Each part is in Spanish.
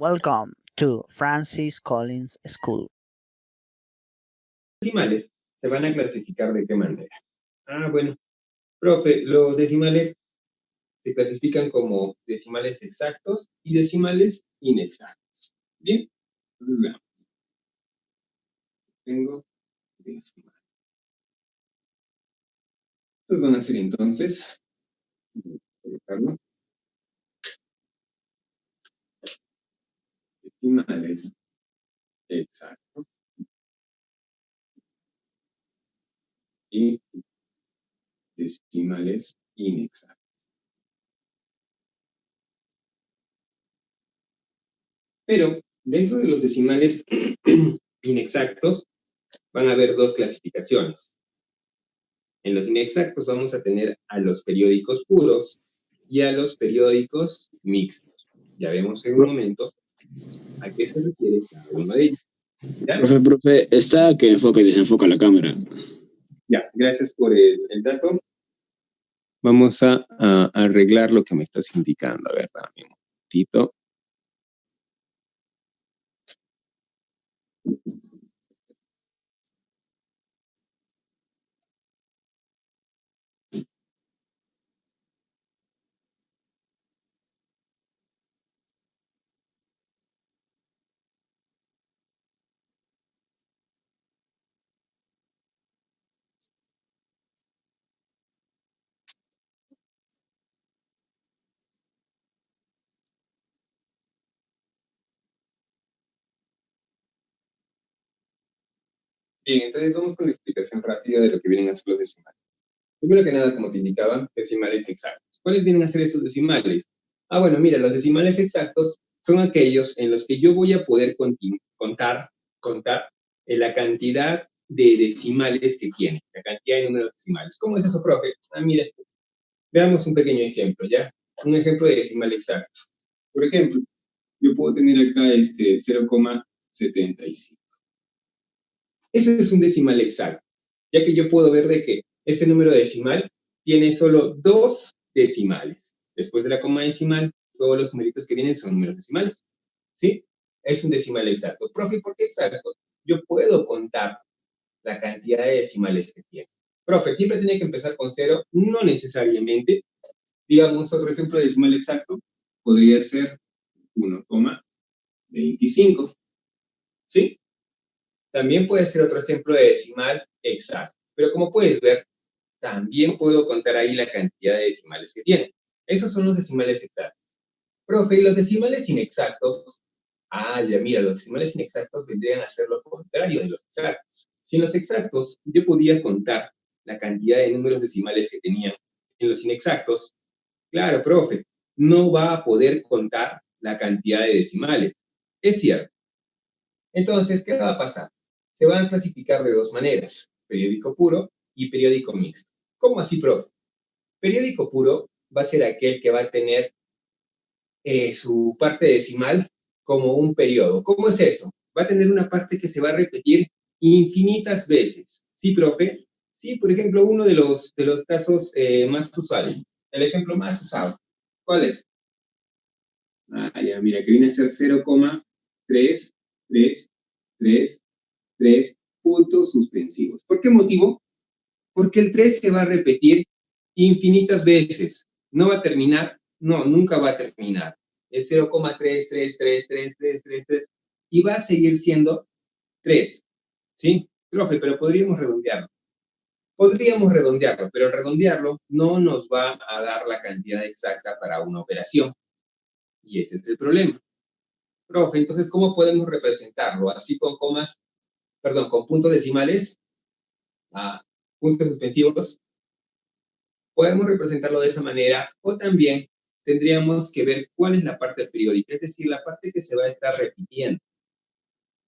Welcome to Francis Collins School. Decimales se van a clasificar de qué manera. Bueno, profe, los decimales se clasifican como decimales exactos y decimales inexactos. Bien, entonces veamos. Tengo decimales. Estos van a ser entonces, voy a colocarlo, decimales exactos y decimales inexactos. Pero dentro de los decimales inexactos van a haber dos clasificaciones. En los inexactos vamos a tener a los periódicos puros y a los periódicos mixtos. Ya vemos en un momento a qué se refiere cada uno de ellos. ¿Ya? Profe, está que enfoca y desenfoca la cámara. Ya, gracias por el dato. Vamos a arreglar lo que me estás indicando. A ver, dame un momentito. Bien, entonces vamos con la explicación rápida de lo que vienen a ser los decimales. Primero que nada, como te indicaba, decimales exactos. ¿Cuáles vienen a ser estos decimales? Bueno, mira, los decimales exactos son aquellos en los que yo voy a poder contar la cantidad de decimales que tiene, la cantidad de números decimales. ¿Cómo es eso, profe? Mira, veamos un pequeño ejemplo, ¿ya? Un ejemplo de decimal exacto. Por ejemplo, yo puedo tener acá 0,75. Eso es un decimal exacto, ya que yo puedo ver de que este número decimal tiene solo dos decimales. Después de la coma decimal, todos los numeritos que vienen son números decimales. ¿Sí? Es un decimal exacto. Profe, ¿por qué exacto? Yo puedo contar la cantidad de decimales que tiene. Profe, ¿siempre tiene que empezar con 0? No necesariamente. Digamos, otro ejemplo de decimal exacto podría ser 1,25. ¿Sí? También puede ser otro ejemplo de decimal exacto. Pero como puedes ver, también puedo contar ahí la cantidad de decimales que tiene. Esos son los decimales exactos. Profe, ¿y los decimales inexactos? Ya mira, los decimales inexactos vendrían a ser lo contrario de los exactos. Si en los exactos yo podía contar la cantidad de números decimales que tenían en los inexactos, claro, profe, no va a poder contar la cantidad de decimales. Es cierto. Entonces, ¿qué va a pasar? Se van a clasificar de dos maneras, periódico puro y periódico mixto. ¿Cómo así, profe? Periódico puro va a ser aquel que va a tener su parte decimal como un periodo. ¿Cómo es eso? Va a tener una parte que se va a repetir infinitas veces. ¿Sí, profe? Sí, por ejemplo, uno de los casos más usuales. El ejemplo más usado. ¿Cuál es? Ya, mira, que viene a ser 0,3333 puntos suspensivos. ¿Por qué motivo? Porque el 3 se va a repetir infinitas veces. No va a terminar, no, nunca va a terminar. Es 0,333333 y va a seguir siendo 3. ¿Sí? Profe, pero podríamos redondearlo. Podríamos redondearlo, pero el redondearlo no nos va a dar la cantidad exacta para una operación. Y ese es el problema. Profe, entonces, ¿cómo podemos representarlo? Así con comas, perdón, con puntos decimales, puntos suspensivos. Podemos representarlo de esa manera, o también tendríamos que ver cuál es la parte periódica, es decir, la parte que se va a estar repitiendo.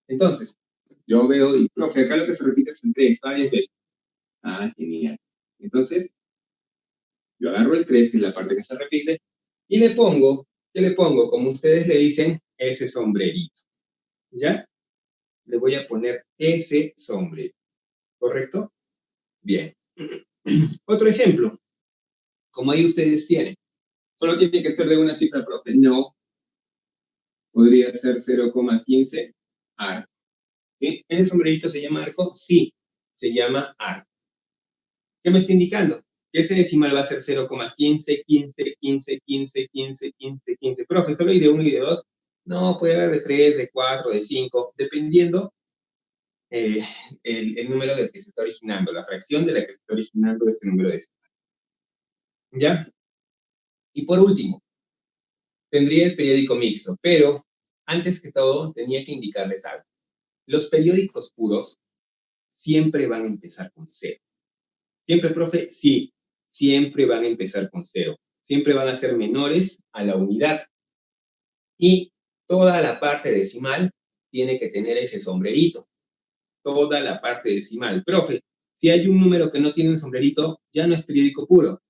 Entonces, yo veo, y profe, acá lo que se repite es en 3, varias veces. Genial. Entonces, yo agarro el 3, que es la parte que se repite, y le pongo, ¿qué le pongo? Como ustedes le dicen, ese sombrerito. ¿Ya? Le voy a poner ese sombrerito. ¿Correcto? Bien. Otro ejemplo. Como ahí ustedes tienen. ¿Solo tiene que ser de una cifra, profe? No. podría ser 0,15 arco. ¿Sí? ¿Ese sombrerito se llama arco? Sí, se llama arco. ¿Qué me está indicando? Que ese decimal va a ser 0,15, 15, 15, 15, 15, 15, 15. Profe, ¿solo hay de 1 y de 2? No, puede haber de 3, de 4, de 5, dependiendo el número del que se está originando, la fracción de la que se está originando este número decimal. ¿Ya? Y por último, tendría el periódico mixto, pero antes que todo tenía que indicarles algo. Los periódicos puros siempre van a empezar con 0. ¿Siempre, profe? Sí, siempre van a empezar con 0. Siempre van a ser menores a la unidad. Y toda la parte decimal tiene que tener ese sombrerito. Toda la parte decimal. Profe, si hay un número que no tiene un sombrerito, ya no es periódico puro.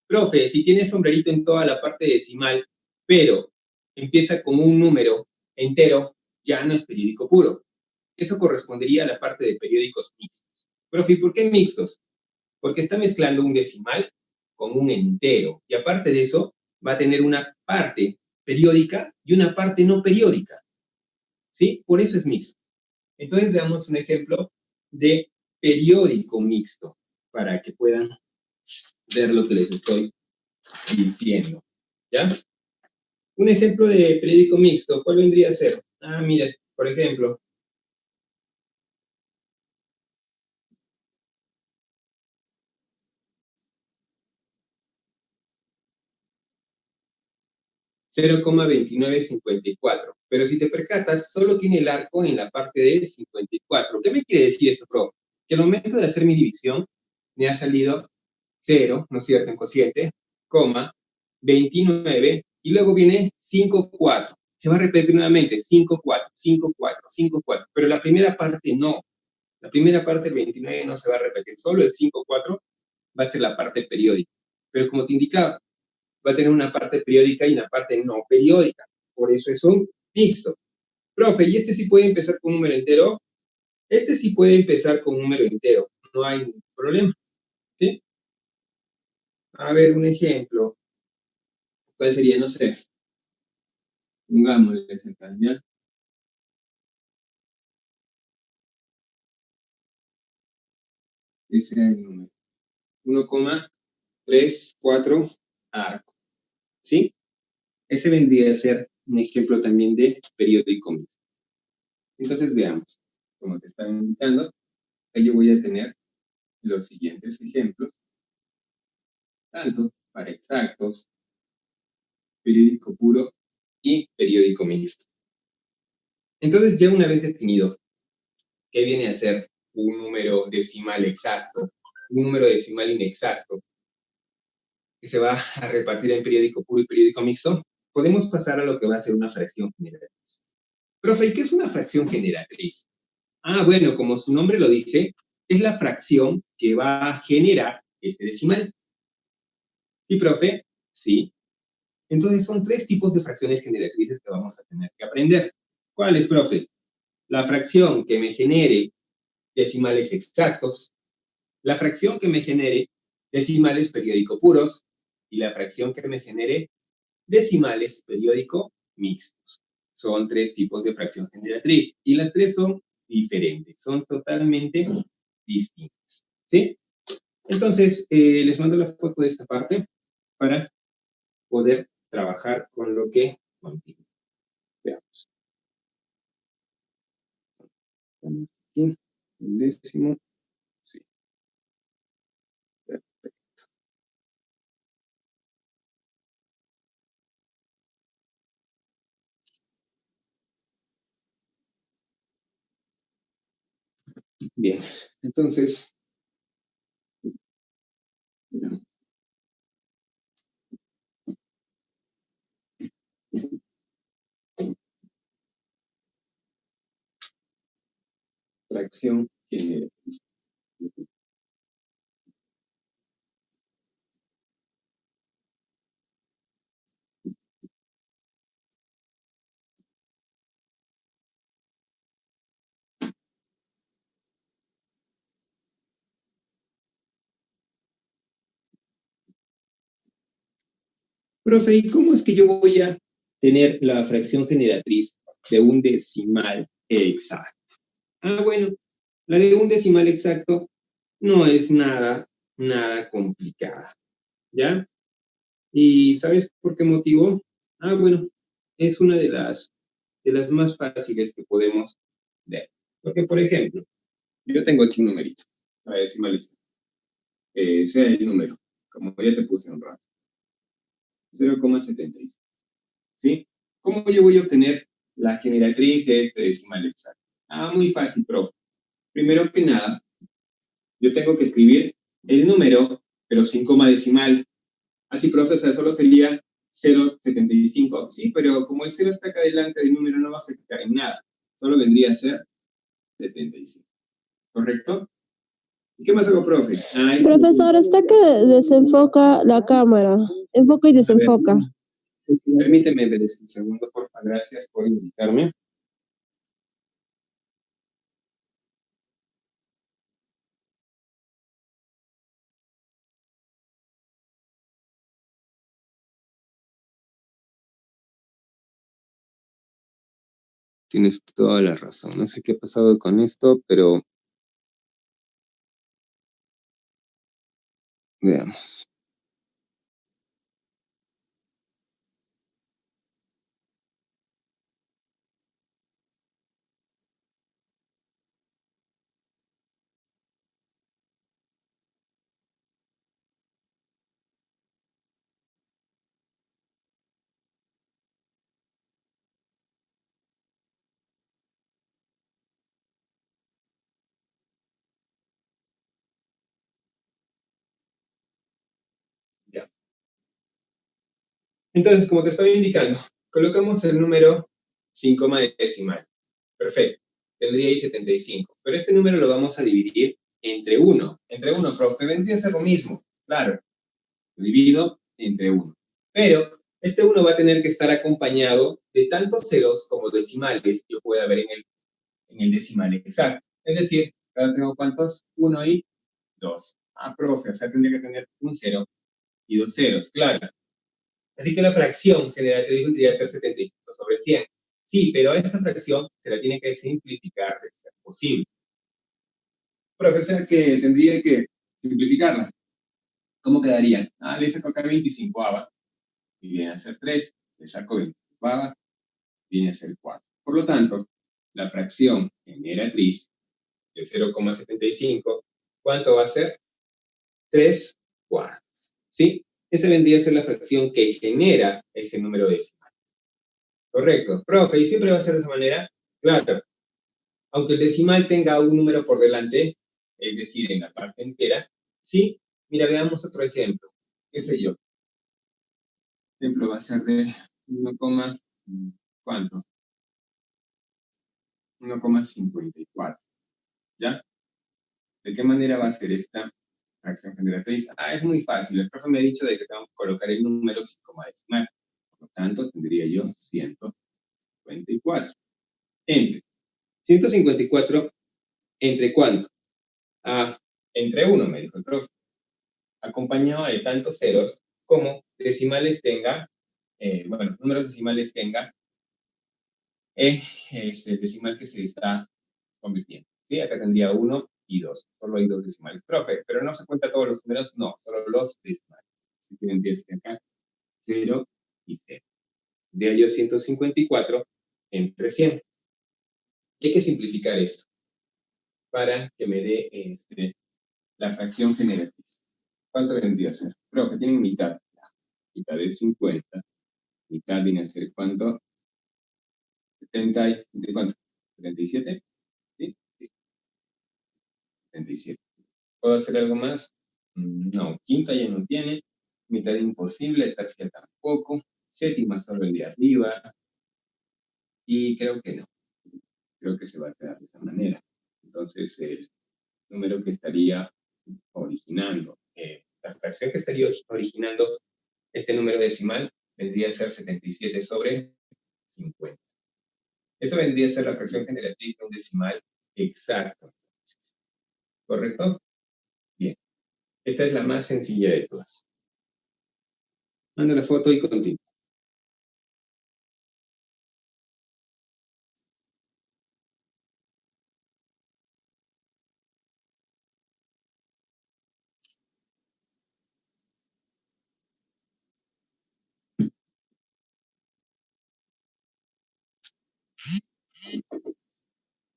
Profe, si tiene sombrerito en toda la parte decimal, pero empieza como un número entero, ya no es periódico puro. Eso correspondería a la parte de periódicos mixtos. Profe, ¿por qué mixtos? Porque está mezclando un decimal con un entero. Y aparte de eso, va a tener una parte periódica y una parte no periódica. ¿Sí? Por eso es mixto. Entonces, veamos un ejemplo de periódico mixto para que puedan ver lo que les estoy diciendo. ¿Ya? Un ejemplo de periódico mixto, ¿cuál vendría a ser? Ah, miren, por ejemplo, 0,2954. Pero si te percatas, solo tiene el arco en la parte de 54. ¿Qué me quiere decir esto, profe? Que al momento de hacer mi división, me ha salido 0, ¿no es cierto?, en cociente, coma, 29, y luego viene 5, 4. Se va a repetir nuevamente, 5, 4, 5, 4, 5, 4. Pero la primera parte no. La primera parte del 29 no se va a repetir. Solo el 5, 4 va a ser la parte periódica. Pero como te indicaba, va a tener una parte periódica y una parte no periódica. Por eso es un mixto. Profe, ¿y este sí puede empezar con un número entero? Este sí puede empezar con un número entero. No hay ningún problema. ¿Sí? A ver, un ejemplo. ¿Cuál sería? No sé. Pongámosle acá, ¿ya? Ese es el número. 1,34 arco. ¿Sí? Ese vendría a ser un ejemplo también de periódico mixto. Entonces veamos. Como te estaba indicando, ahí yo voy a tener los siguientes ejemplos, tanto para exactos, periódico puro y periódico mixto. Entonces, ya una vez definido qué viene a ser un número decimal exacto, un número decimal inexacto, que se va a repartir en periódico puro y periódico mixto, podemos pasar a lo que va a ser una fracción generatriz. Profe, ¿y qué es una fracción generatriz? Ah, bueno, como su nombre lo dice, es la fracción que va a generar este decimal. ¿Sí, profe? Sí. Entonces son 3 tipos de fracciones generatrices que vamos a tener que aprender. ¿Cuáles, profe? La fracción que me genere decimales exactos, la fracción que me genere decimales periódico puros y la fracción que me genere decimales periódico mixtos. Son 3 tipos de fracción generatriz y las 3 son diferentes, son totalmente distintas. ¿Sí? Entonces, les mando la foto de esta parte para poder trabajar con lo que continúa. Veamos. Aquí, el décimo. Sí. Perfecto. Bien, entonces, fracción generatriz. Profe, ¿y cómo es que yo voy a tener la fracción generatriz de un decimal exacto. Bueno, la de un decimal exacto no es nada complicada, ¿ya? ¿Y sabes por qué motivo? Bueno, es una de las más fáciles que podemos ver. Porque, por ejemplo, yo tengo aquí un numerito, la decimal exacta, sea el número, como ya te puse un rato, 0,75, ¿sí? ¿Cómo yo voy a obtener la generatriz de este decimal exacto? Muy fácil, profe. Primero que nada, yo tengo que escribir el número, pero sin coma decimal. Así, profe, o sea, solo sería 0,75. Sí, pero como el 0 está acá delante del número, no va a afectar en nada. Solo vendría a ser 75. ¿Correcto? ¿Y qué más hago, profe? Profesor, está que desenfoca la cámara. Enfoca y desenfoca. Permíteme un segundo, por favor. Gracias por invitarme. Tienes toda la razón. No sé qué ha pasado con esto, pero veamos. Ya. Entonces, como te estaba indicando, colocamos el número sin coma decimal. Perfecto. Tendría ahí 75. Pero este número lo vamos a dividir entre 1. Entre 1, profe, vendría a ser lo mismo. Claro. Lo divido entre 1. Pero este 1 va a tener que estar acompañado de tantos ceros como decimales que yo pueda ver en el decimal exacto. Es decir, ahora tengo cuántos, 1 y 2. Profe, o sea, tendría que tener un 0 y 2 ceros, claro. Así que la fracción generatriz tendría que ser 75 sobre 100. Sí, pero a esta fracción se la tiene que simplificar de ser posible. Profesor, que tendría que simplificarla. ¿Cómo quedaría? Le saco acá 25 y viene a ser 3. Le saco 25 viene a ser 4. Por lo tanto, la fracción generatriz de 0,75, ¿cuánto va a ser? 3 cuartos. ¿Sí? Esa vendría a ser la fracción que genera ese número decimal. Correcto. Profe, ¿y siempre va a ser de esa manera? Claro. Aunque el decimal tenga un número por delante, es decir, en la parte entera, sí. Mira, veamos otro ejemplo. ¿Qué sé yo? El ejemplo va a ser de 1, ¿cuánto? 1,54. ¿Ya? ¿De qué manera va a ser esta fracción generatriz? Es muy fácil. El profe me ha dicho de que tengo que colocar el número sin coma decimal. Por lo tanto, tendría yo 154. Entre 154, ¿entre cuánto? Entre 1, me dijo el profe. Acompañado de tantos ceros como decimales tenga, números decimales tenga, es el decimal que se está convirtiendo. ¿Sí? Acá tendría 1 y 2. Solo hay 2 decimales. Profe, pero no se cuenta todos los números, no, solo los decimales. Así que vendría acá 0 y 0. Tendría yo 154 entre 100. Hay que simplificar esto para que me dé la fracción generatriz. ¿Cuánto vendría a ser? Profe, tienen mitad. Mitad de 50. Mitad viene a ser ¿cuánto? 70 y ¿cuánto? 77. ¿Sí? Sí. 77. ¿Puedo hacer algo más? No. Quinta ya no tiene. Mitad imposible. Tercia tampoco. Séptima solo el de arriba. Y creo que no. Creo que se va a quedar de esa manera. Entonces, el número que estaría originando, la fracción que estaría originando este número decimal vendría a ser 77 sobre 50. Esto vendría a ser la fracción generatriz de un decimal exacto. ¿Correcto? Bien. Esta es la más sencilla de todas. Mando la foto y continúo.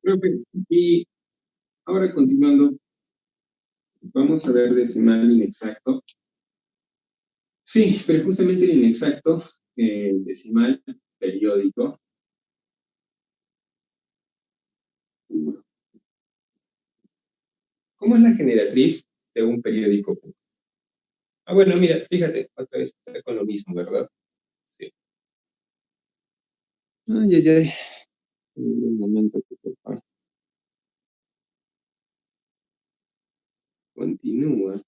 Profe, y ahora continuando, vamos a ver decimal inexacto. Sí, pero justamente el inexacto, el decimal periódico. ¿Cómo es la generatriz de un periódico puro? Ah, bueno, mira, fíjate, otra vez está con lo mismo, ¿verdad? Sí. Ay, ay, ay. Un momento, por favor. Continúa.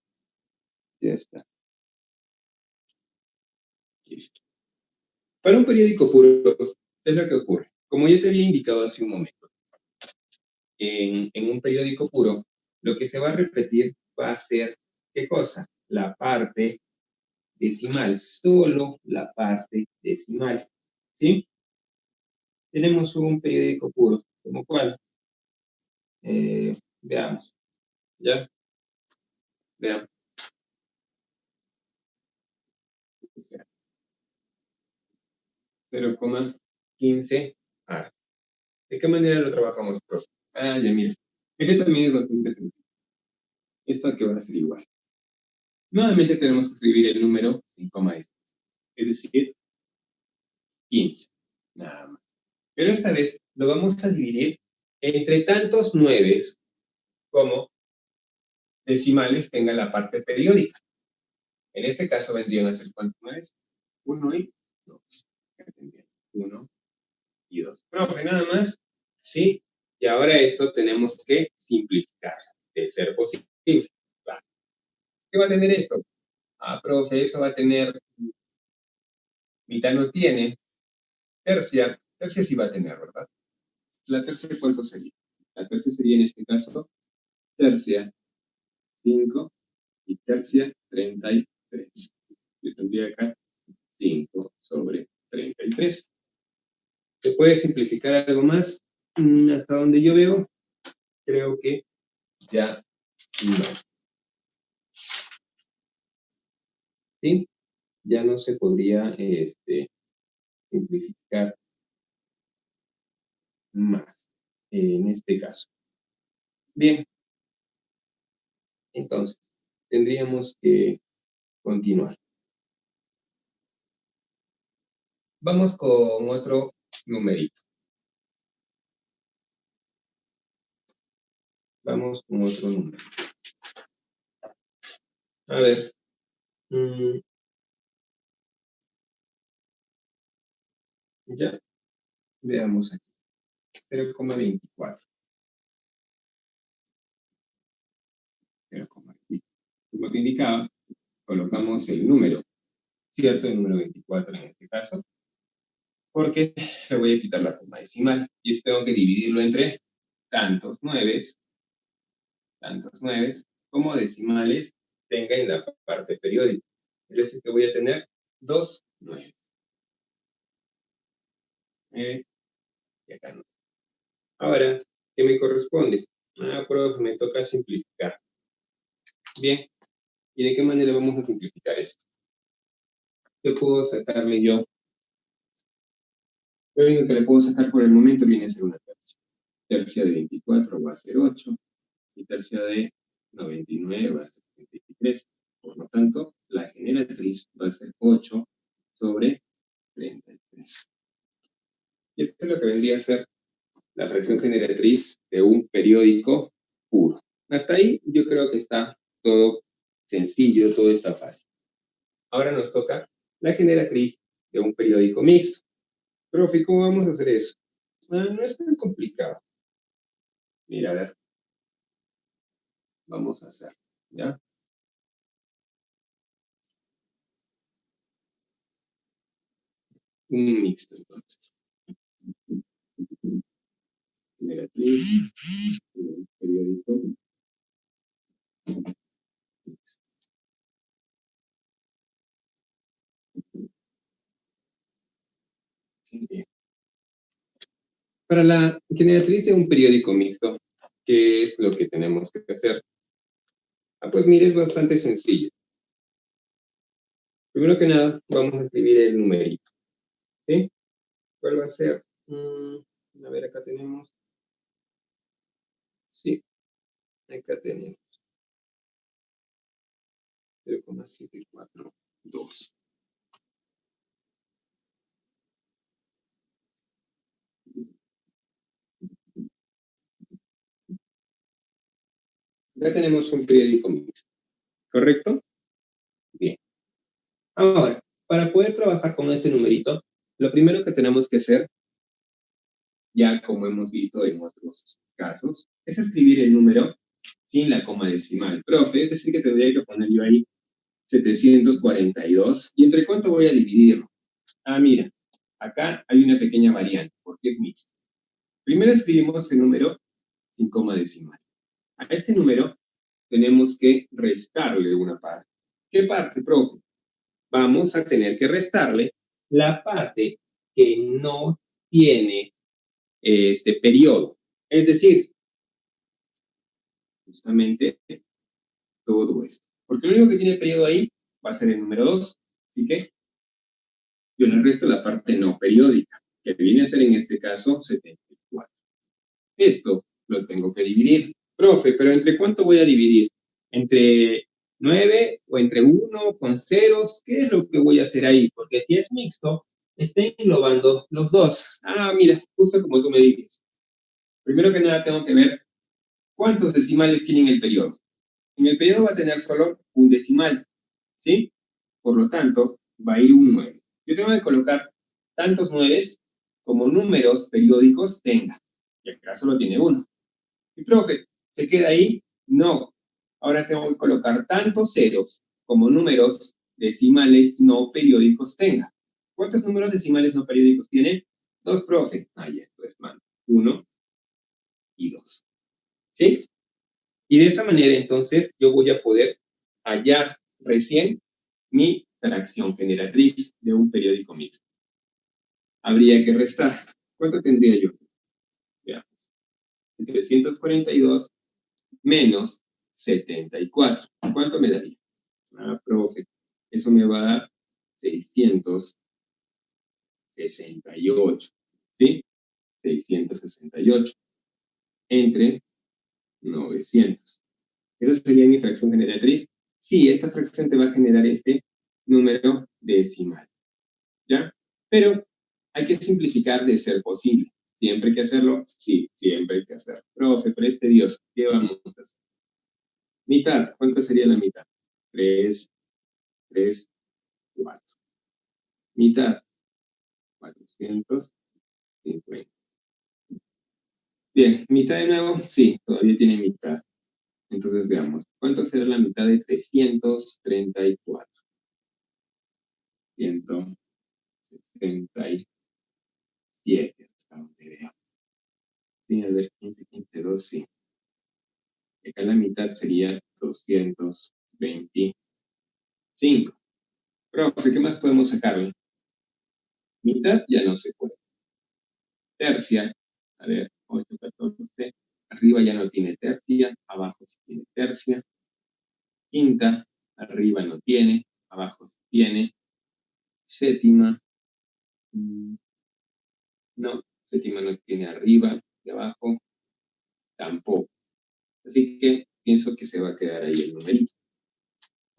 Ya está. Listo. Para un periódico puro, es lo que ocurre. Como ya te había indicado hace un momento, en un periódico puro, lo que se va a repetir va a ser, ¿qué cosa? La parte decimal, solo la parte decimal. ¿Sí? Tenemos un periódico puro, como cuál. Veamos. ¿Ya? Veamos. 0,15 A. ¿De qué manera lo trabajamos, profe? Ah, ya mira. Ese también es bastante sencillo. Esto aquí va a ser igual. Nuevamente tenemos que escribir el número en coma es decir, 15. Nada más. Pero esta vez lo vamos a dividir entre tantos nueves como decimales tenga la parte periódica. En este caso vendrían a ser ¿cuántos nueves? 1 y 2. 1 y 2. Profe, nada más. Sí. Y ahora esto tenemos que simplificar, de ser posible. Va. ¿Qué va a tener esto? Ah, profe, eso va a tener, mitad no tiene, tercia sí va a tener, ¿verdad? ¿La tercia cuánto sería? La tercia sería en este caso, tercia 5 y tercia 33. Yo tendría acá 5 sobre 33. ¿Se puede simplificar algo más? Hasta donde yo veo, creo que ya no. ¿Sí? Ya no se podría simplificar más en este caso. Bien, entonces, tendríamos que continuar. Vamos con otro numerito. Vamos con otro número. A ver. Ya. Veamos aquí. 0,24. 0,24. Como te indicaba, colocamos el número, ¿cierto? El número 24 en este caso, porque le voy a quitar la coma decimal. Y esto tengo que dividirlo entre tantos nueves como decimales tenga en la parte periódica. Es decir, que voy a tener 2 nueves. Y acá no. Ahora, ¿qué me corresponde? Ah, profe, me toca simplificar. Bien, ¿y de qué manera vamos a simplificar esto? ¿Qué puedo sacarle yo? Lo único que le puedo sacar por el momento viene a ser una tercia. Tercia de 24 va a ser 8 y tercia de 99 va a ser 23. Por lo tanto, la generatriz va a ser 8 sobre 33. Y esto es lo que vendría a ser la fracción generatriz de un periódico puro. Hasta ahí yo creo que está todo sencillo, todo está fácil. Ahora nos toca la generatriz de un periódico mixto. Profe, ¿cómo vamos a hacer eso? No es tan complicado. Mira, a ver. Vamos a hacer, ¿ya? Un mixto, entonces. Generatriz, periódico. Bien. Para la generatriz de un periódico mixto, ¿qué es lo que tenemos que hacer? Ah, pues mire, es bastante sencillo. Primero que nada, vamos a escribir el numerito, ¿sí? ¿Cuál va a ser? A ver, acá tenemos. Sí, acá tenemos 0,742. Acá tenemos un periódico mixto, ¿correcto? Bien. Ahora, para poder trabajar con este numerito, lo primero que tenemos que hacer, ya como hemos visto en otros casos, es escribir el número sin la coma decimal. Profe, es decir, que tendría que poner yo ahí 742. ¿Y entre cuánto voy a dividirlo? Ah, mira, acá hay una pequeña variante, porque es mixto. Primero escribimos el número sin coma decimal. A este número tenemos que restarle una parte. ¿Qué parte, profe? Vamos a tener que restarle la parte que no tiene este periodo. Es decir, justamente todo esto. Porque lo único que tiene periodo ahí va a ser el número 2. Así que yo le resto la parte no periódica, que viene a ser en este caso 74. Esto lo tengo que dividir. Profe, ¿pero entre cuánto voy a dividir? ¿Entre 9 o entre 1 con ceros? ¿Qué es lo que voy a hacer ahí? Porque si es mixto, está englobando los dos. Ah, mira, justo como tú me dices. Primero que nada tengo que ver cuántos decimales tiene el periodo. En el periodo va a tener solo un decimal, ¿sí? Por lo tanto, va a ir un 9. Yo tengo que colocar tantos 9 como números periódicos tenga. Y acá solo tiene uno. Y profe, ¿se queda ahí? No. Ahora tengo que colocar tantos ceros como números decimales no periódicos tenga. ¿Cuántos números decimales no periódicos tiene? 2, profe. Ahí esto es, mano. 1 y 2. ¿Sí? Y de esa manera, entonces, yo voy a poder hallar recién mi fracción generatriz de un periódico mixto. Habría que restar. ¿Cuánto tendría yo? Veamos. 342 menos 74. ¿Cuánto me daría? Ah, profe, eso me va a dar 668. ¿Sí? 668 entre 900. ¿Esa sería mi fracción generatriz? Sí, esta fracción te va a generar este número decimal. ¿Ya? Pero hay que simplificar de ser posible. ¿Siempre hay que hacerlo? Sí, siempre hay que hacerlo. Profe, pero es tedioso. ¿Qué vamos a hacer? Mitad. ¿Cuánto sería la mitad? 3, 3, 4. Mitad. 450. Bien, mitad de nuevo. Sí, todavía tiene mitad. Entonces veamos. ¿Cuánto será la mitad de 334? 167. Hasta donde veo. Sí, a ver, 15, 15, 2, sí. Acá la mitad sería 225. Profe, ¿qué más podemos sacarle? Mitad ya no se puede. Tercia, a ver, 8, 14. Arriba ya no tiene tercia, abajo sí tiene tercia. Quinta, arriba no tiene, abajo sí tiene. Séptima, no, séptima no tiene arriba y abajo tampoco. Así que pienso que se va a quedar ahí el numerito.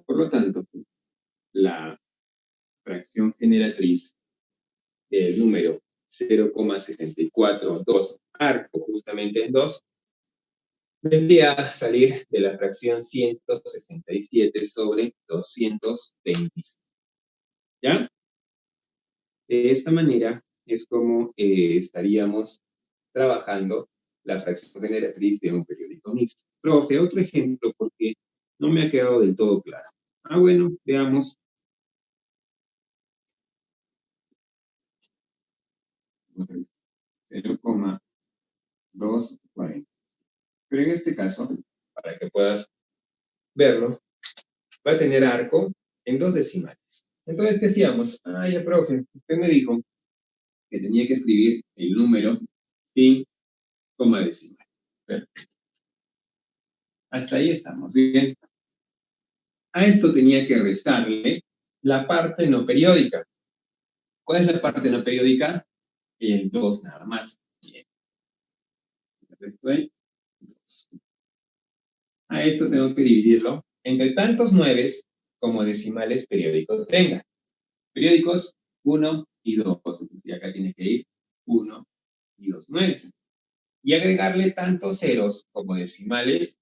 Por lo tanto, la fracción generatriz del número 0,742 arco justamente en 2 vendría a salir de la fracción 167 sobre 226. ¿Ya? De esta manera es como estaríamos trabajando la fracción generatriz de un periódico mixto. Profe, otro ejemplo porque no me ha quedado del todo claro. Ah, bueno, veamos. Okay. 0,240. Pero en este caso, para que puedas verlo, va a tener arco en 2 decimales. Entonces, ¿qué hacíamos? Ah, ya, profe, usted me dijo que tenía que escribir el número sin coma decimal. Perfecto. Hasta ahí estamos bien. A esto tenía que restarle la parte no periódica. ¿Cuál es la parte no periódica? El 2 nada más. Bien. Esto es 2. A esto tengo que dividirlo entre tantos 9 como decimales periódicos tenga. Periódicos 1 y 2. Entonces acá tiene que ir 1 y 2 9. Y agregarle tantos ceros como decimales,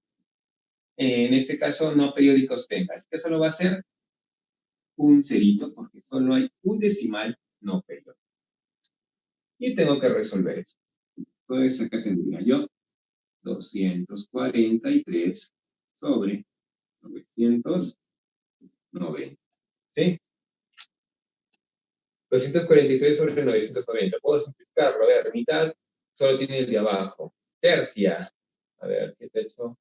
en este caso no periódicos tenga. Así que solo va a ser un cerito, porque solo hay un decimal no periódico. Y tengo que resolver esto. Entonces acá tendría yo 243 sobre 990. ¿Sí? 243 sobre 990. Puedo simplificarlo. A ver, mitad solo tiene el de abajo. Tercia. A ver, 78.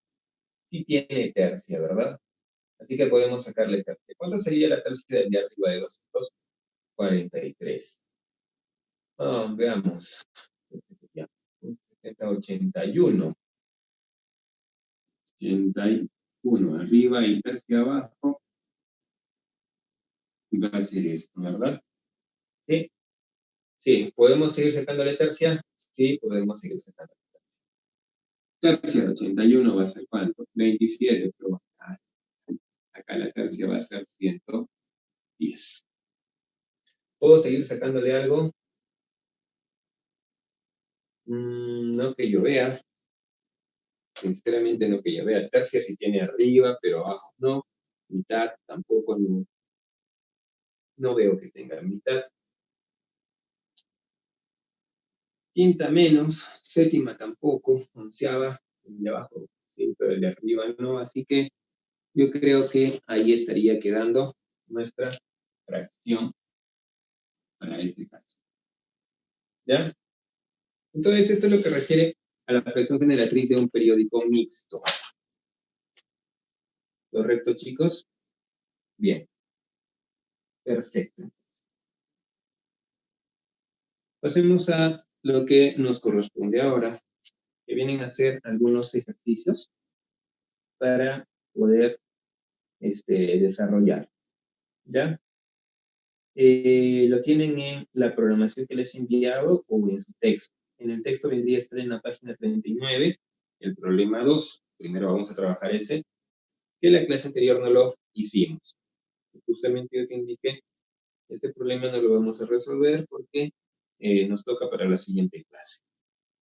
Sí tiene tercia, ¿verdad? Así que podemos sacarle tercia. ¿Cuánto sería la tercia del de arriba de 243? Veamos. 81. 81 arriba y tercia abajo. Va a ser esto, ¿verdad? ¿Sí? Sí. ¿Podemos seguir sacándole tercia? Sí, podemos seguir sacándole tercia. Tercia de 81 va a ser ¿cuánto? 27, pero acá la tercia va a ser 110. ¿Puedo seguir sacándole algo? No que yo vea. Sinceramente no que yo vea. Tercia sí tiene arriba, pero abajo no. Mitad tampoco no veo que tenga mitad. Quinta menos, séptima tampoco, onceava, el de abajo sí, pero el de arriba no. Así que yo creo que ahí estaría quedando nuestra fracción para este caso. ¿Ya? Entonces esto es lo que refiere a la fracción generatriz de un periódico mixto. ¿Correcto, chicos? Bien. Perfecto. Pasemos a lo que nos corresponde ahora, que vienen a ser algunos ejercicios para poder desarrollar. ¿Ya? Lo tienen en la programación que les he enviado o en su texto. En el texto vendría a estar en la página 39, el problema 2. Primero vamos a trabajar ese, que en la clase anterior no lo hicimos. Justamente yo te indiqué, este problema no lo vamos a resolver porque nos toca para la siguiente clase.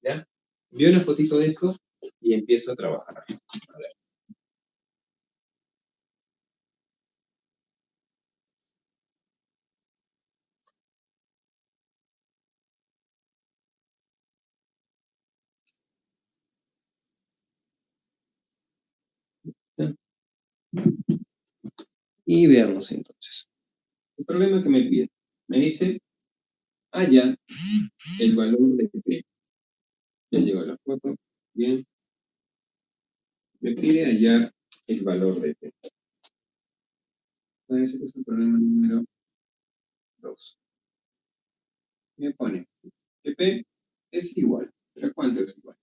¿Ya? Envío una fotito de esto y empiezo a trabajar. A ver. Y veamos entonces. El problema que me pide, me dice, haya el valor de P. Ya llegó la foto, bien. Me pide hallar el valor de P. Entonces, este es el problema número 2. Me pone que P es igual. ¿Pero cuánto es igual?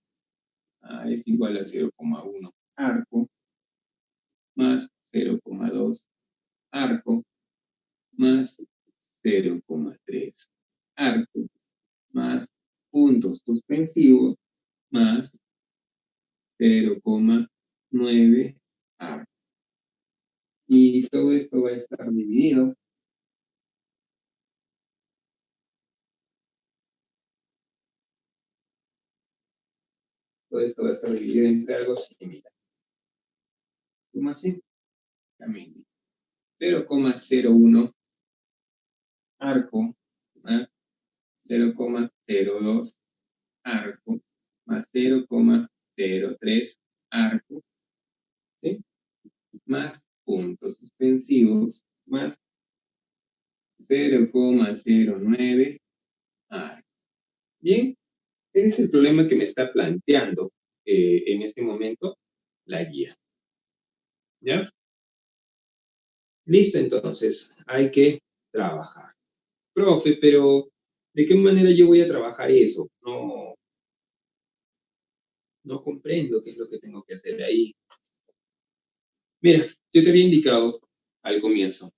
Es igual a 0,1 arco más 0,2 arco más 0,3 arco más puntos suspensivos más 0,9 arco. Y todo esto va a estar dividido entre algo similar. ¿Cómo así? También 0,01 arco más 0,02 arco más 0,03 arco, ¿sí? Más puntos suspensivos más 0,09 arco. Bien, ese es el problema que me está planteando en este momento la guía. ¿Ya? Listo, entonces, hay que trabajar. Profe, pero ¿de qué manera yo voy a trabajar eso? No comprendo qué es lo que tengo que hacer ahí. Mira, yo te había indicado al comienzo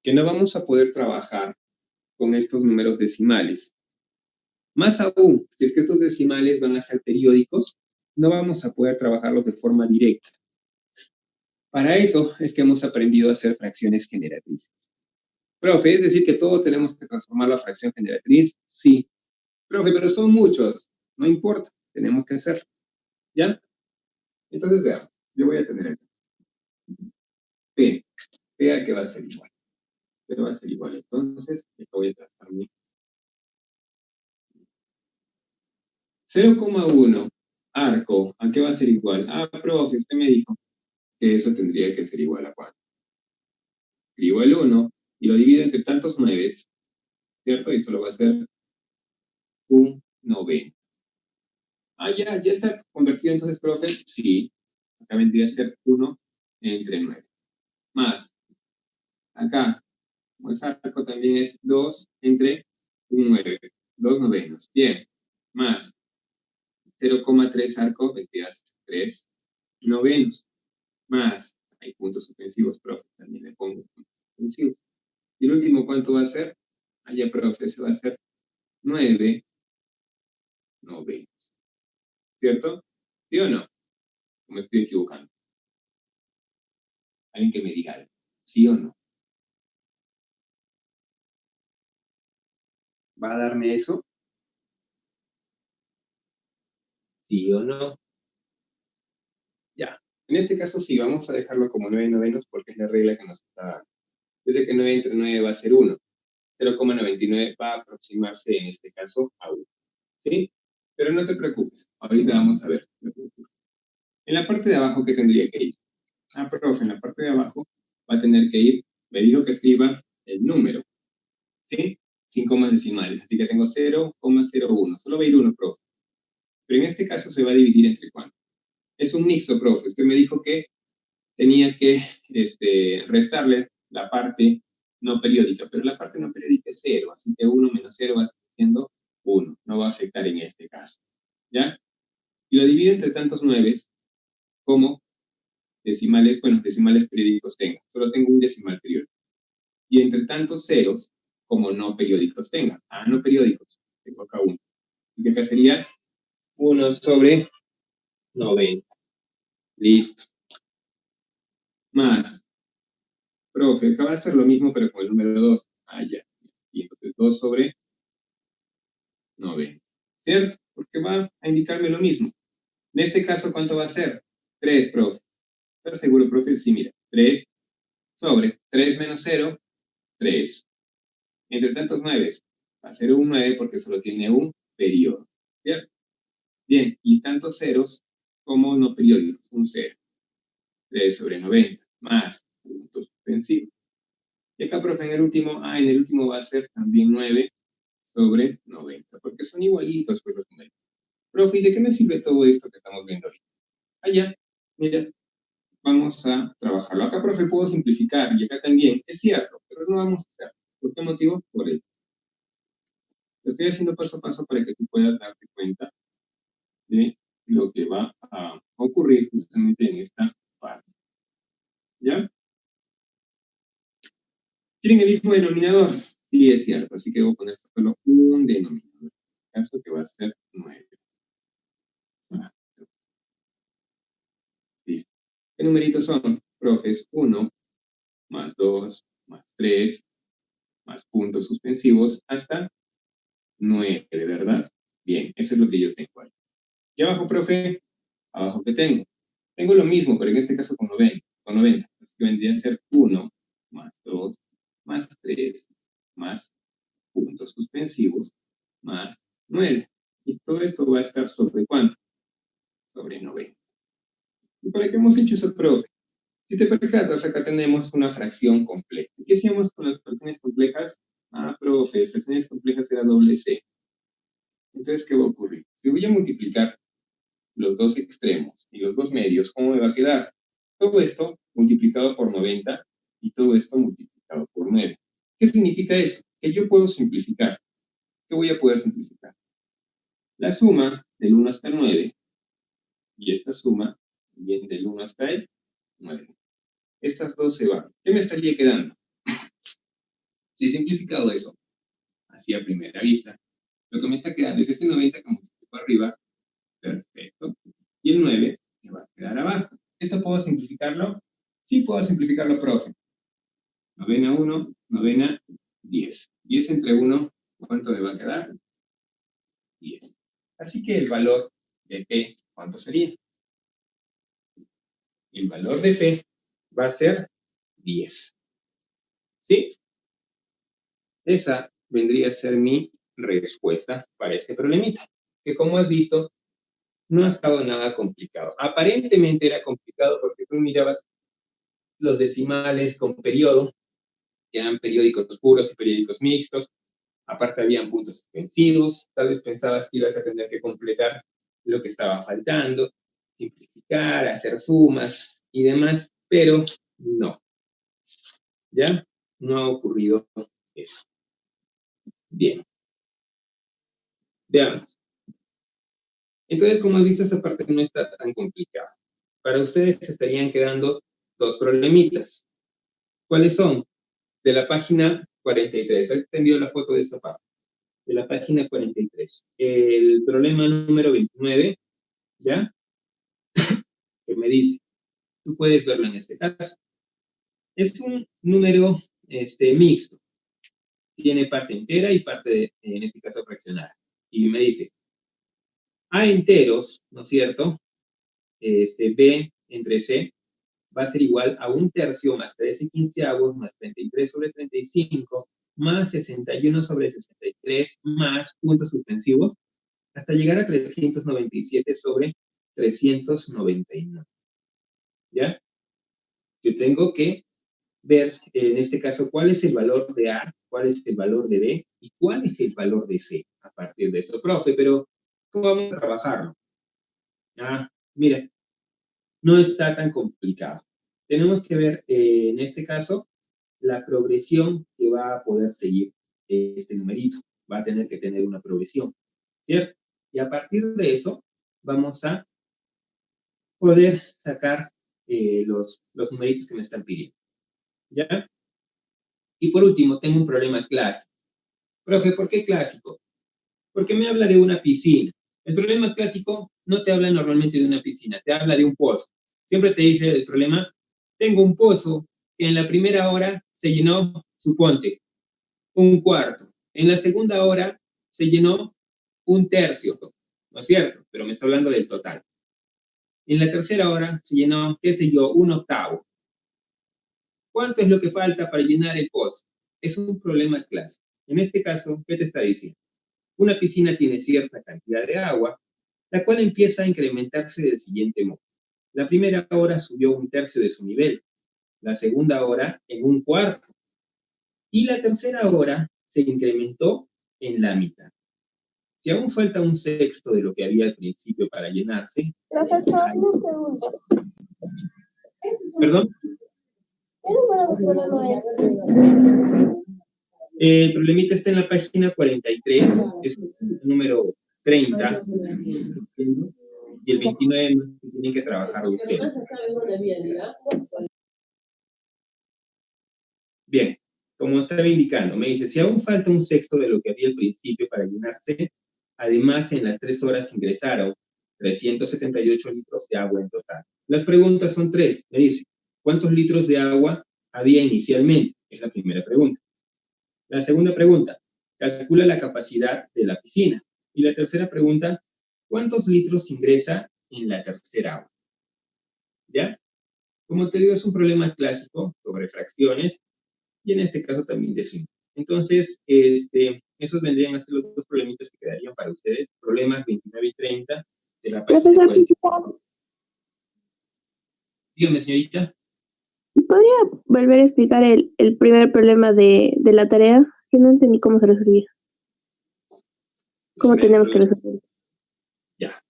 que no vamos a poder trabajar con estos números decimales Más aún, si es que estos decimales van a ser periódicos, no vamos a poder trabajarlos de forma directa. Para eso es que hemos aprendido a hacer fracciones generatrices. Profe, ¿es decir que todo tenemos que transformarlo a fracción generatriz? Sí. Profe, pero son muchos. No importa, tenemos que hacerlo. ¿Ya? Entonces, veamos. Yo voy a tener aquí P. P que va a ser igual. Pero va a ser igual. Entonces, acá voy a trazar mi 0,1 arco. ¿A qué va a ser igual? Ah, profe, usted me dijo que eso tendría que ser igual a 4. Escribo el 1 y lo divido entre tantos 9, ¿cierto? Y solo va a ser un noveno. Ah, ya está convertido entonces, profe. Sí, acá vendría a ser 1 entre 9. Más, acá, como es arco, también es 2 entre un 9. 2 novenos. Bien, más 0,3 arco, vendría a ser 3 novenos. Más, hay puntos suspensivos, profe, también le pongo puntos suspensivos. Y el último, ¿cuánto va a ser? Allá, profe, se va a hacer 9 novenos. ¿Cierto? ¿Sí o no? ¿O me estoy equivocando? Alguien que me diga algo. ¿Sí o no? ¿Va a darme eso? ¿Sí o no? Ya. En este caso sí, vamos a dejarlo como 9 novenos porque es la regla que nos está dando. Yo sé que 9 entre 9 va a ser 1. 0,99 va a aproximarse en este caso a 1. ¿Sí? Pero no te preocupes. Ahorita vamos a ver. En la parte de abajo, ¿qué tendría que ir? Ah, profe, en la parte de abajo va a tener que ir, me dijo que escriba el número. ¿Sí? Sin comas decimales. Así que tengo 0,01. Solo va a ir 1, profe. Pero en este caso se va a dividir entre cuánto. Es un mixto, profe. Usted me dijo que tenía que restarle la parte no periódica, pero la parte no periódica es 0, así que 1 menos 0 va a seguir siendo 1. No va a afectar en este caso. ¿Ya? Y lo divido entre tantos 9 como decimales, bueno, decimales periódicos tenga. Solo tengo un decimal periódico. Y entre tantos ceros como no periódicos tenga. Ah, no periódicos. Tengo acá 1. Así que acá sería 1 sobre 90. Listo. Más. Profe, acaba de hacer lo mismo, pero con el número 2. Ah, ya. Y entonces 2 sobre 90. ¿Cierto? Porque va a indicarme lo mismo. En este caso, ¿cuánto va a ser? 3, profe. ¿Estás seguro, profe? Sí, mira. 3 sobre 3 menos 0, 3. Entre tantos 9, va a ser un 9 porque solo tiene un periodo. ¿Cierto? Bien, y tantos ceros como no periódicos, un 0. 3 sobre 90, más puntos suspensivos. Y acá, profe, en el último va a ser también 9 sobre 90, porque son igualitos pues, los números. Profe, ¿y de qué me sirve todo esto que estamos viendo ahorita? Allá, mira, vamos a trabajarlo. Acá, profe, puedo simplificar, y acá también, es cierto, pero no vamos a hacerlo. ¿Por qué motivo? Por esto. Lo estoy haciendo paso a paso para que tú puedas darte cuenta de lo que va a ocurrir justamente en esta parte. ¿Ya? ¿Tienen el mismo denominador? Sí, es cierto, así que voy a poner solo un denominador. En este caso que va a ser 9. Listo. ¿Qué numeritos son? Profes, 1, más 2, más 3, más puntos suspensivos, hasta 9, ¿verdad? Bien, eso es lo que yo tengo ahí. Y abajo, profe, abajo que tengo. Tengo lo mismo, pero en este caso con 90. Así que vendría a ser 1, más 2, más 3, más puntos suspensivos, más 9. Y todo esto va a estar sobre ¿cuánto? Sobre 90. ¿Y para qué hemos hecho eso, profe? Si te percatas, acá tenemos una fracción compleja. ¿Qué hacíamos con las fracciones complejas? Ah, profe, fracciones complejas era doble C. Entonces, ¿qué va a ocurrir? Si voy a multiplicar los dos extremos y los dos medios, ¿cómo me va a quedar? Todo esto multiplicado por 90 y todo esto multiplicado por 9. ¿Qué significa eso? Que yo puedo simplificar. ¿Qué voy a poder simplificar? La suma del 1 hasta el 9 y esta suma viene del 1 hasta el 9. Estas dos se van. ¿Qué me estaría quedando? Si he simplificado eso, así a primera vista, Lo que me está quedando es este 90 que multiplico arriba. Perfecto. Y el 9 me va a quedar abajo. ¿Esto puedo simplificarlo? Sí puedo simplificarlo, profe. Novena 1, novena 10. 10 entre 1, ¿cuánto me va a quedar? 10. Así que el valor de P, ¿cuánto sería? El valor de P va a ser 10. ¿Sí? Esa vendría a ser mi respuesta para este problemita, que como has visto, no ha estado nada complicado. Aparentemente era complicado porque tú mirabas los decimales con periodo, que eran periódicos puros y periódicos mixtos. Aparte habían puntos suspensivos. Tal vez pensabas que ibas a tener que completar lo que estaba faltando, simplificar, hacer sumas y demás, pero no. ¿Ya? No ha ocurrido eso. Bien. Veamos. Entonces, como has visto, esta parte no está tan complicada. Para ustedes se estarían quedando dos problemitas. ¿Cuáles son? De la página 43. Ahorita te envío la foto de esta parte. De la página 43. El problema número 29, ¿ya? Que me dice, tú puedes verlo en este caso. Es un número mixto. Tiene parte entera y parte, en este caso, fraccionada. Y me dice, A enteros, ¿no es cierto? B entre C va a ser igual a 1/3 más 13/15 más 33 sobre 35 más 61 sobre 63 más puntos suspensivos hasta llegar a 397 sobre 399. ¿Ya? Yo tengo que ver, en este caso, cuál es el valor de A, cuál es el valor de B y cuál es el valor de C a partir de esto, profe, pero ¿cómo vamos a trabajarlo? Mira, no está tan complicado. Tenemos que ver, en este caso, la progresión que va a poder seguir este numerito. Va a tener que tener una progresión, ¿cierto? Y a partir de eso, vamos a poder sacar los numeritos que me están pidiendo, ¿ya? Y por último, tengo un problema clásico. Profe, ¿por qué clásico? Porque me habla de una piscina. El problema clásico no te habla normalmente de una piscina, te habla de un pozo. Siempre te dice el problema, tengo un pozo que en la primera hora se llenó, suponte, 1/4. En la segunda hora se llenó 1/3, ¿no es cierto? Pero me está hablando del total. En la tercera hora se llenó, qué sé yo, 1/8. ¿Cuánto es lo que falta para llenar el pozo? Es un problema clásico. En este caso, ¿qué te está diciendo? Una piscina tiene cierta cantidad de agua, la cual empieza a incrementarse del siguiente modo. La primera hora subió 1/3 de su nivel, la segunda hora en 1/4, y la tercera hora se incrementó en la mitad. Si aún falta 1/6 de lo que había al principio para llenarse... Profesor, un segundo. ¿Perdón? ¿Qué número de problema es? El problemita está en la página 43, es el número 30, y el 29 tienen que trabajar ustedes. Bien, como estaba indicando, me dice, si aún falta 1/6 de lo que había al principio para llenarse, además en las 3 horas ingresaron 378 litros de agua en total. Las preguntas son 3, me dice, ¿cuántos litros de agua había inicialmente? Es la primera pregunta. La segunda pregunta, calcula la capacidad de la piscina. Y la tercera pregunta, ¿cuántos litros ingresa en la tercera hora? ¿Ya? Como te digo, es un problema clásico sobre fracciones y en este caso también de signo. Entonces, esos vendrían a ser los dos problemitas que quedarían para ustedes. Problemas 29 y 30 de la página Profesor, 40. Dígame, señorita. ¿podría volver a explicar el primer problema de la tarea? Que no entendí cómo se resolvía. ¿Cómo tenemos que resolver? Ya.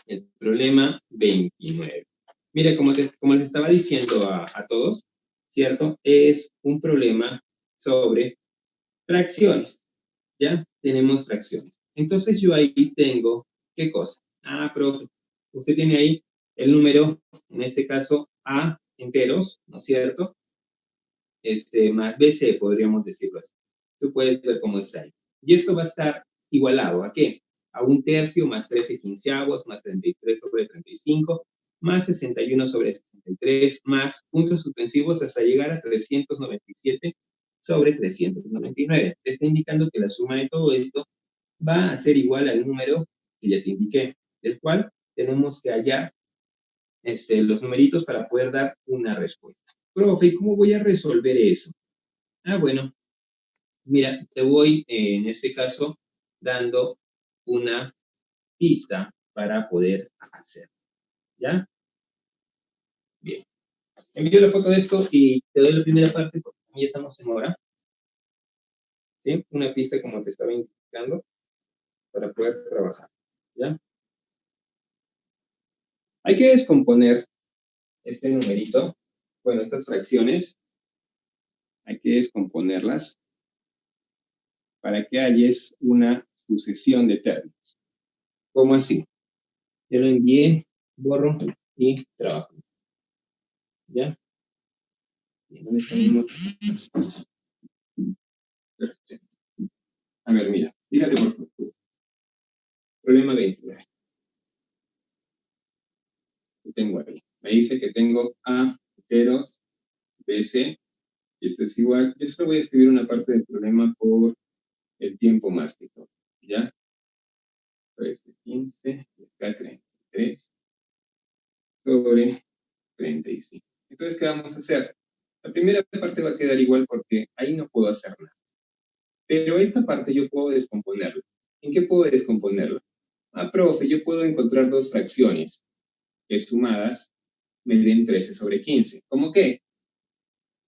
El problema 29. Mira, como les estaba diciendo a todos, ¿cierto? Es un problema sobre fracciones, ¿ya? Tenemos fracciones. Entonces yo ahí tengo, ¿qué cosa? Profe, usted tiene ahí el número, en este caso, A enteros, ¿no es cierto? Más BC, podríamos decirlo así. Tú puedes ver cómo está ahí. Y esto va a estar igualado ¿a qué? A 1/3 más 13/15 más 33 sobre 35 más 61 sobre 63 más puntos suspensivos hasta llegar a 397 sobre 399. Te está indicando que la suma de todo esto va a ser igual al número que ya te indiqué, del cual tenemos que hallar los numeritos para poder dar una respuesta. Profe, ¿cómo voy a resolver eso? Bueno, mira, te voy en este caso dando una pista para poder hacer, ¿ya? Bien. Envío la foto de esto y te doy la primera parte porque ya estamos en hora. ¿Sí? Una pista como te estaba indicando para poder trabajar, ¿ya? Hay que descomponer este numerito, bueno, estas fracciones, hay que descomponerlas para que halles una sucesión de términos. ¿Cómo así? Yo lo envié, borro y trabajo. ¿Ya? ¿Y dónde está mi nota? A ver, mira, fíjate por favor. Problema 29. Lo tengo ahí. Me dice que tengo A enteros, BC, y esto es igual. Yo solo voy a escribir una parte del problema por el tiempo más que todo. ¿Ya? Pues 15, acá 33, sobre 35. Entonces, ¿qué vamos a hacer? La primera parte va a quedar igual porque ahí no puedo hacer nada. Pero esta parte yo puedo descomponerla. ¿En qué puedo descomponerla? Profe, yo puedo encontrar dos fracciones que sumadas me den 13 sobre 15. ¿Cómo qué?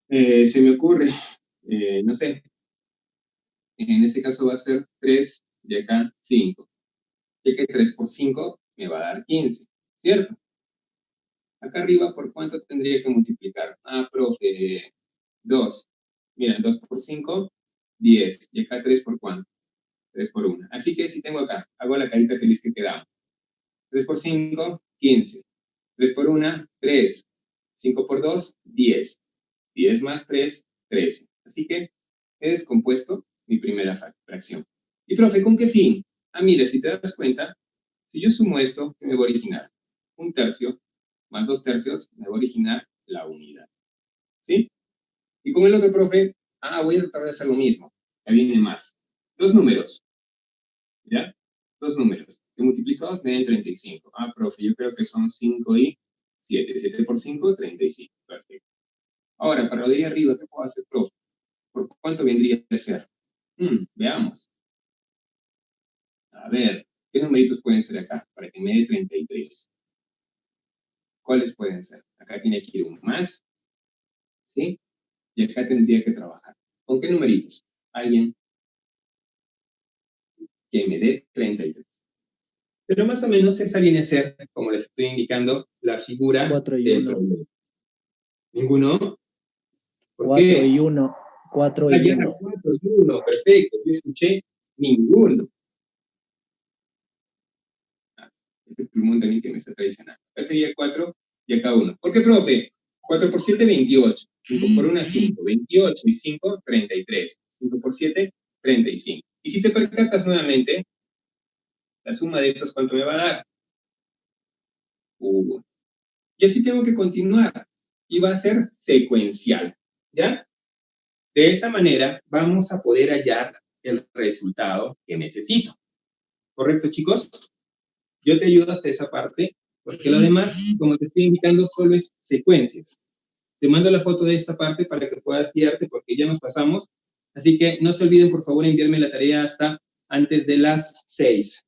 Se me ocurre, no sé, en este caso va a ser 3 y acá 5. Ya que 3 por 5 me va a dar 15, ¿cierto? Acá arriba, ¿por cuánto tendría que multiplicar? Profe, 2. Mira, 2 por 5, 10. Y acá 3 por cuánto? 3 por 1. Así que si tengo acá, hago la carita feliz que quedamos. 3 por 5, 15. 3 por 1, 3. 5 por 2, 10. 10 más 3, 13. Así que he descompuesto mi primera fracción. Y profe, ¿con qué fin? Mira, si te das cuenta, si yo sumo esto, ¿qué me va a originar? 1/3 más 2/3 me va a originar la unidad. ¿Sí? Y con el otro, profe, voy a tratar de hacer lo mismo. Ya viene más. Dos números. ¿Ya? Dos números. Que multiplicados me den 35. Profe, yo creo que son 5 y 7. 7 por 5, 35. Perfecto. Ahora, para lo de ahí arriba, ¿qué puedo hacer, profe? ¿Por cuánto vendría a ser? Veamos. A ver, ¿qué numeritos pueden ser acá? Para que me dé 33. ¿Cuáles pueden ser? Acá tiene que ir un más. ¿Sí? Y acá tendría que trabajar. ¿Con qué numeritos? Alguien que me dé 33. Pero más o menos esa viene a ser, como les estoy indicando, la figura 4 y del 1. problema. ¿Ninguno? ¿Por 4 qué? y 1. 4 y Ya, 1. 4 y 1, perfecto. Yo escuché ninguno. Este pulmón también que me está traicionando. Acá sería 4 y acá 1. ¿Por qué, profe? 4 por 7, 28. 5 por 1, 5. 28 y 5, 33. 5 por 7, 35. Y si te percatas nuevamente, la suma de estos, ¿cuánto me va a dar? 1. Y así tengo que continuar. Y va a ser secuencial. ¿Ya? De esa manera vamos a poder hallar el resultado que necesito. ¿Correcto, chicos? Yo te ayudo hasta esa parte, porque lo demás, como te estoy indicando, solo es secuencias. Te mando la foto de esta parte para que puedas guiarte, porque ya nos pasamos. Así que no se olviden, por favor, enviarme la tarea hasta antes de las 6.